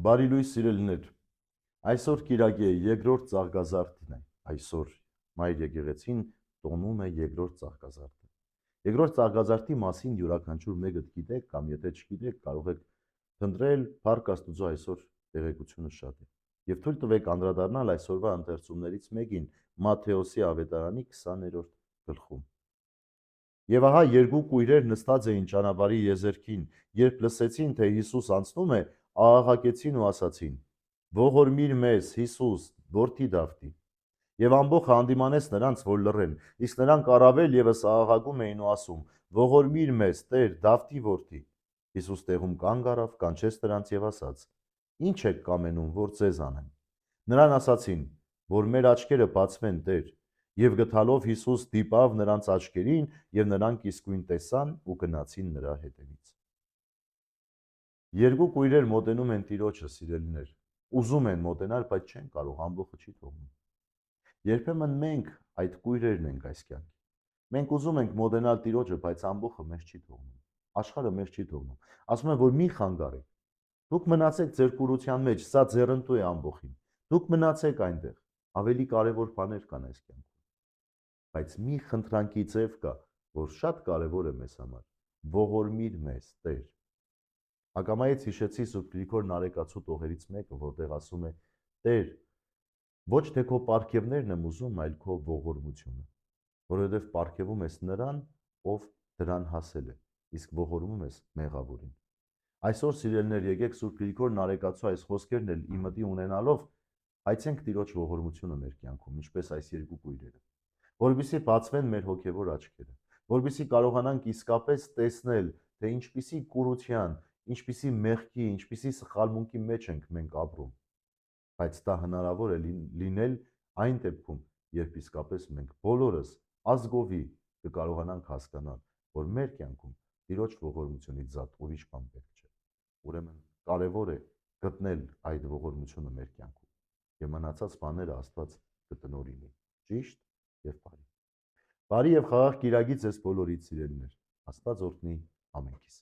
Բարի լույս սիրելիներ, այսօր կիրակի է երկրորդ ծաղկազարդն է, այսօր Մայր եկեղեցին տոնում է երկրորդ ծաղկազարդը։ Երկրորդ ծաղկազարդի մասին յուրաքանչյուր մեկը գիտեք կամ եթե չգիտեք կարող եք փնտրել Փառք Աստուծո այսօր տեղեկությունը շատ է։ Եվ թույլ տվեք անդրադառնալ այսօրվա ընթերցումներից մեկին Մատթեոսի ավետարանի 20-րդ գլխում։ Եվ ահա երկու կույրեր նստած էին ճանապարհի եզերքին, երբ լսեցին, թե Հիսուս անցնում է, աղաղակեցին ու ասացին. «Ողորմիր մեզ, Հիսուս, որդի Դավթի»։ Եվ ամբողջը հանդիմանեց նրանց, որ լռեն, իսկ նրանք առավել ևս աղաղակում էին ու ասում. «Ողորմիր մեզ, Տեր, Դավթի որդի»։ Հիսուս տեղում կանգ առավ, կանչեց նրանց եւ ասաց. «Ինչ եք կամենում, որ ձեզ անեմ»։ Նրան ասացին, որ մեր աչքերը բացվեն, Տեր։ Եվ գտալով Հիսուս դիպավ նրանց աչքերին, եւ նրանք իսկույն տեսան ու գնացին նրա հետևից։ Երկու կույրեր մոտենում են Տիրոջը, սիրելիներ։ Ուզում են մոտենալ, բայց չեն կարող, ամբողջը չի թողնում։ Երբեմն մենք այդ կույրերն ենք այս կյանքի։ Մենք ուզում ենք մոտենալ Տիրոջը, բայց ամբողջը մեզ չի թողնում։ Աշխարհը մեզ չի թողնում։ Ասում են, որ մի խանգարեք։ Դուք մնացեք ձեր կուրության մեջ, սա ձեռնտու է ամբողջին։ Դուք մնացեք այնտեղ։ Ավելի կարևոր բաներ կան այս կյանքում։ Բայց մի խնդրանքի ձև կա, որ շատ կարևոր է մեզ համար։ Ողորմիր մեզ, Տեր։ Հակամայից հիշեցի Սուրբ Գրիգոր Նարեկացու տողերից մեկը, որտեղ ասում է. Տեր, ոչ թե քո պարգևներն եմ ուզում, այլ քո ողորմությունը, որովհետև պարգևում ես նրան, ով դրան հասել է, իսկ ողորմում ես մեղավորին։ Այսօր սիրելիներ, եկեք Սուրբ Գրիգոր Նարեկացու այս խոսքերն էլ իմդի ունենալով հայցենք Տիրոջ ողորմությունը մեր կյանքում, ինչպես այս երկու կույրերը, որովհետեւ բացվեն մեր հոգևոր աչքերը, որովհետեւ կարողանանք իսկապես տեսնել, թե ինչպիսի կուրության, ինչպիսի մեղքի, ինչպիսի սխալմունքի մեջ ենք մենք ապրում, բայց դա հնարավոր է լինել այն դեպքում, երբ իսկապես մենք բոլորս ազգովի կկարողանանք հասկանալ, որ մեր կյանքում Տիրոջ ողորմությունից զատ ուրիշ բան պետք չէ։ Ուրեմն կարևոր է գտնել այդ ողորմությունը մեր կյանքում եւ մնացած բաները Աստված կտնօրինի։ Ճիշտ եւ բարի։ Բարի եւ խաղաղ կիրակի ձեզ բոլորիդ սիրելիներ։ Աստված օրհնի ամենքիս։